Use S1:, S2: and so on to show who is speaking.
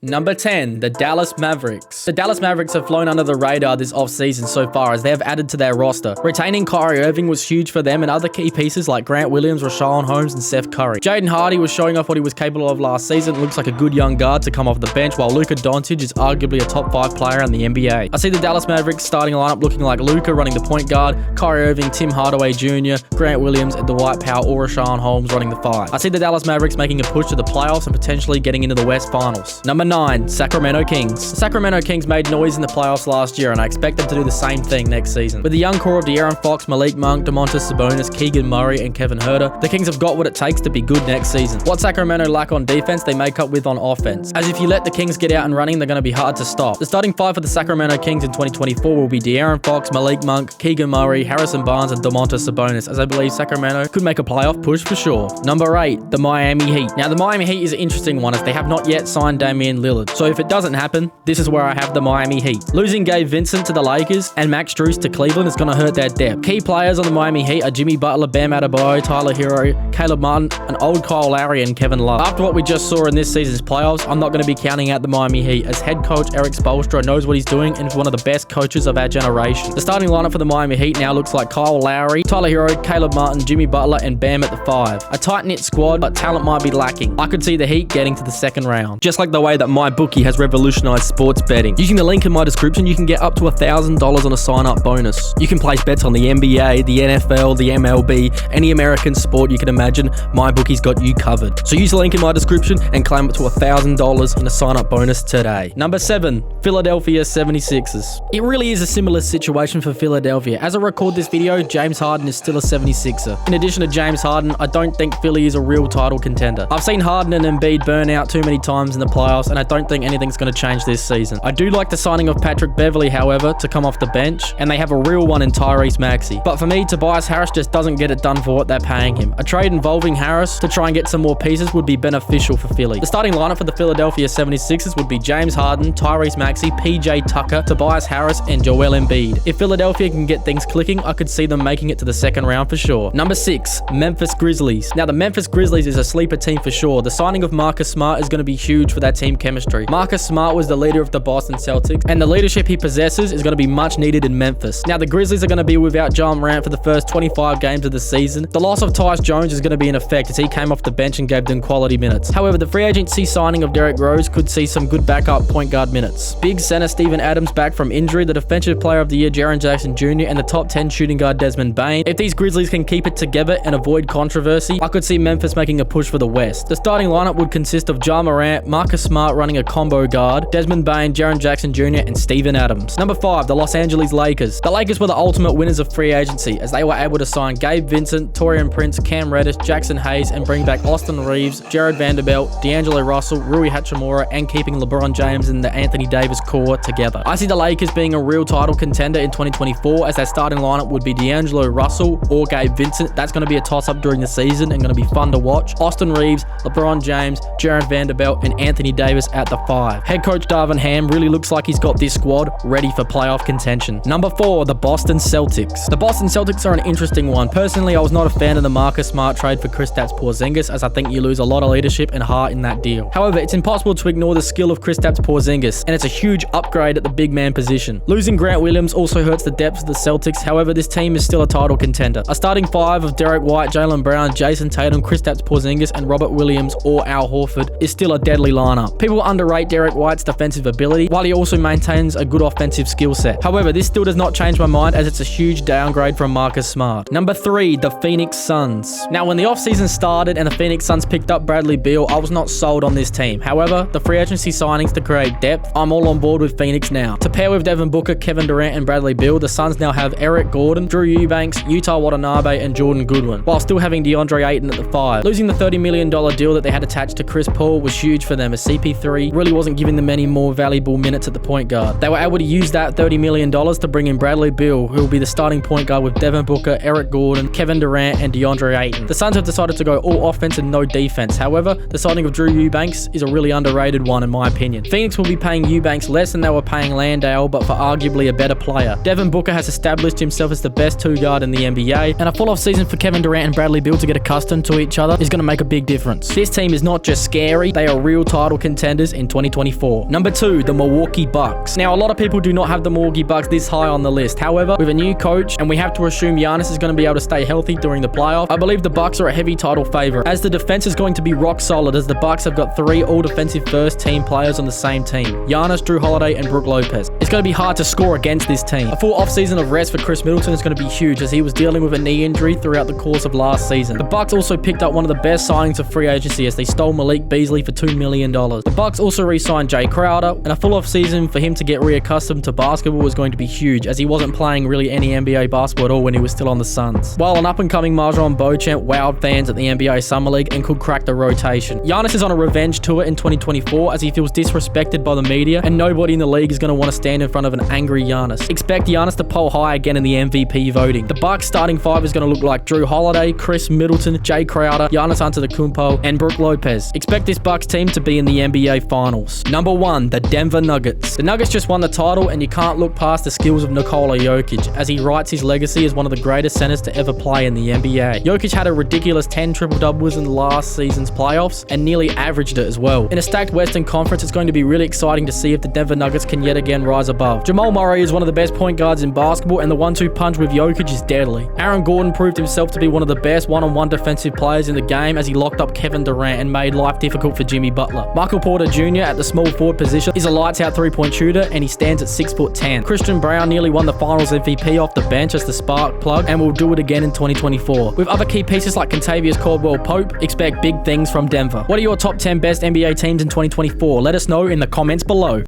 S1: Number 10, the Dallas Mavericks. The Dallas Mavericks have flown under the radar this offseason so far as they have added to their roster. Retaining Kyrie Irving was huge for them and other key pieces like Grant Williams, Rashawn Holmes, and Seth Curry. Jaden Hardy was showing off what he was capable of last season. It looks like a good young guard to come off the bench, while Luka Doncic is arguably a top 5 player in the NBA. I see the Dallas Mavericks starting lineup looking like Luka running the point guard, Kyrie Irving, Tim Hardaway Jr., Grant Williams, and Dwight Powell or Rashawn Holmes running the 5. I see the Dallas Mavericks making a push to the playoffs and potentially getting into the West Finals. Number 9, Sacramento Kings. The Sacramento Kings made noise in the playoffs last year, and I expect them to do the same thing next season. With the young core of De'Aaron Fox, Malik Monk, Domantas Sabonis, Keegan Murray, and Kevin Huerter, the Kings have got what it takes to be good next season. What Sacramento lack on defense, they make up with on offense. As if you let the Kings get out and running, they're going to be hard to stop. The starting 5 for the Sacramento Kings in 2024 will be De'Aaron Fox, Malik Monk, Keegan Murray, Harrison Barnes, and Domantas Sabonis, as I believe Sacramento could make a playoff push for sure. Number 8, the Miami Heat. Now, the Miami Heat is an interesting one as they have not yet signed Damian Lillard. So if it doesn't happen, this is where I have the Miami Heat. Losing Gabe Vincent to the Lakers and Max Strus to Cleveland is going to hurt their depth. Key players on the Miami Heat are Jimmy Butler, Bam Adebayo, Tyler Hero, Caleb Martin, and old Kyle Lowry and Kevin Love. After what we just saw in this season's playoffs, I'm not going to be counting out the Miami Heat as head coach Eric Spoelstra knows what he's doing and is one of the best coaches of our generation. The starting lineup for the Miami Heat now looks like Kyle Lowry, Tyler Hero, Caleb Martin, Jimmy Butler, and Bam at the 5. A tight-knit squad, but talent might be lacking. I could see the Heat getting to the second round. Just like the way that My Bookie has revolutionized sports betting. Using the link in my description, you can get up to $1,000 on a sign-up bonus. You can place bets on the NBA, the NFL, the MLB, any American sport you can imagine. MyBookie's got you covered. So use the link in my description and claim up to $1,000 in a sign-up bonus today. Number 7, Philadelphia 76ers. It really is a similar situation for Philadelphia. As I record this video, James Harden is still a 76er. In addition to James Harden, I don't think Philly is a real title contender. I've seen Harden and Embiid burn out too many times in the playoffs, and I don't think anything's going to change this season. I do like the signing of Patrick Beverley, however, to come off the bench, and they have a real one in Tyrese Maxey. But for me, Tobias Harris just doesn't get it done for what they're paying him. A trade involving Harris to try and get some more pieces would be beneficial for Philly. The starting lineup for the Philadelphia 76ers would be James Harden, Tyrese Maxey, PJ Tucker, Tobias Harris, and Joel Embiid. If Philadelphia can get things clicking, I could see them making it to the second round for sure. Number 6, Memphis Grizzlies. Now, the Memphis Grizzlies is a sleeper team for sure. The signing of Marcus Smart is going to be huge for that team chemistry. Marcus Smart was the leader of the Boston Celtics, and the leadership he possesses is going to be much needed in Memphis. Now, the Grizzlies are going to be without Ja Morant for the first 25 games of the season. The loss of Tyus Jones is going to be in effect as he came off the bench and gave them quality minutes. However, the free agency signing of Derrick Rose could see some good backup point guard minutes. Big center Steven Adams back from injury, the defensive player of the year Jaren Jackson Jr., and the top 10 shooting guard Desmond Bane. If these Grizzlies can keep it together and avoid controversy, I could see Memphis making a push for the West. The starting lineup would consist of Ja Morant, Marcus Smart running a combo guard, Desmond Bane, Jaren Jackson Jr., and Steven Adams. Number 5, the Los Angeles Lakers. The Lakers were the ultimate winners of free agency as they were able to sign Gabe Vincent, Taurean Prince, Cam Reddish, Jackson Hayes, and bring back Austin Reeves, Jared Vanderbilt, D'Angelo Russell, Rui Hachimura, and keeping LeBron James and the Anthony Davis core together. I see the Lakers being a real title contender in 2024 as their starting lineup would be D'Angelo Russell or Gabe Vincent. That's going to be a toss-up during the season and going to be fun to watch. Austin Reeves, LeBron James, Jared Vanderbilt, and Anthony Davis at the 5. Head coach Darvin Ham really looks like he's got this squad ready for playoff contention. Number 4, the Boston Celtics. The Boston Celtics are an interesting one. Personally, I was not a fan of the Marcus Smart trade for Kristaps Porzingis as I think you lose a lot of leadership and heart in that deal. However, it's impossible to ignore the skill of Kristaps Porzingis, and it's a huge upgrade at the big man position. Losing Grant Williams also hurts the depth of the Celtics. However, this team is still a title contender. A starting 5 of Derek White, Jaylen Brown, Jason Tatum, Kristaps Porzingis, and Robert Williams or Al Horford is still a deadly lineup. People underrate Derek White's defensive ability, while he also maintains a good offensive skill set. However, this still does not change my mind as it's a huge downgrade from Marcus Smart. Number 3, the Phoenix Suns. Now, when the offseason started and the Phoenix Suns picked up Bradley Beal, I was not sold on this team. However, the free agency signings to create depth, I'm all on board with Phoenix now. To pair with Devin Booker, Kevin Durant, and Bradley Beal, the Suns now have Eric Gordon, Drew Eubanks, Utah Watanabe, and Jordan Goodwin, while still having DeAndre Ayton at the 5. Losing the $30 million deal that they had attached to Chris Paul was huge for them as CP3 really wasn't giving them any more valuable minutes at the point guard. They were able to use that $30 million to bring in Bradley Beal, who will be the starting point guard with Devin Booker, Eric Gordon, Kevin Durant, and DeAndre Ayton. The Suns have decided to go all offense and no defense. However, the signing of Drew Eubanks is a really underrated one in my opinion. Phoenix will be paying Eubanks less than they were paying Landale, but for arguably a better player. Devin Booker has established himself as the best 2 guard in the NBA, and a full off season for Kevin Durant and Bradley Beal to get accustomed to each other is going to make a big difference. This team is not just scary, they are real title contenders contenders in 2024. Number 2, the Milwaukee Bucks. Now, a lot of people do not have the Milwaukee Bucks this high on the list. However, with a new coach, and we have to assume Giannis is going to be able to stay healthy during the playoff, I believe the Bucks are a heavy title favorite, as the defense is going to be rock solid, as the Bucks have got 3 all-defensive first-team players on the same team: Giannis, Drew Holiday, and Brook Lopez. It's going to be hard to score against this team. A full offseason of rest for Chris Middleton is going to be huge, as he was dealing with a knee injury throughout the course of last season. The Bucks also picked up one of the best signings of free agency, as they stole Malik Beasley for $2 million. The Bucks also re-signed Jay Crowder, and a full offseason for him to get reaccustomed to basketball was going to be huge, as he wasn't playing really any NBA basketball at all when he was still on the Suns. While an up-and-coming Marjon Beauchamp wowed fans at the NBA Summer League and could crack the rotation. Giannis is on a revenge tour in 2024, as he feels disrespected by the media, and nobody in the league is going to want to stand in front of an angry Giannis. Expect Giannis to poll high again in the MVP voting. The Bucks starting 5 is going to look like Drew Holiday, Chris Middleton, Jay Crowder, Giannis Antetokounmpo, and Brook Lopez. Expect this Bucks team to be in the NBA Finals. Number 1, the Denver Nuggets. The Nuggets just won the title, and you can't look past the skills of Nikola Jokic, as he writes his legacy as one of the greatest centers to ever play in the NBA. Jokic had a ridiculous 10 triple-doubles in the last season's playoffs, and nearly averaged it as well. In a stacked Western Conference, it's going to be really exciting to see if the Denver Nuggets can yet again rise above. Jamal Murray is one of the best point guards in basketball, and the 1-2 punch with Jokic is deadly. Aaron Gordon proved himself to be one of the best one-on-one defensive players in the game, as he locked up Kevin Durant and made life difficult for Jimmy Butler. Michael Porter Jr. at the small forward position is a lights-out three-point shooter, and he stands at 6'10". Christian Brown nearly won the Finals MVP off the bench as the spark plug, and will do it again in 2024. With other key pieces like Kentavious Caldwell-Pope, expect big things from Denver. What are your top 10 best NBA teams in 2024? Let us know in the comments below.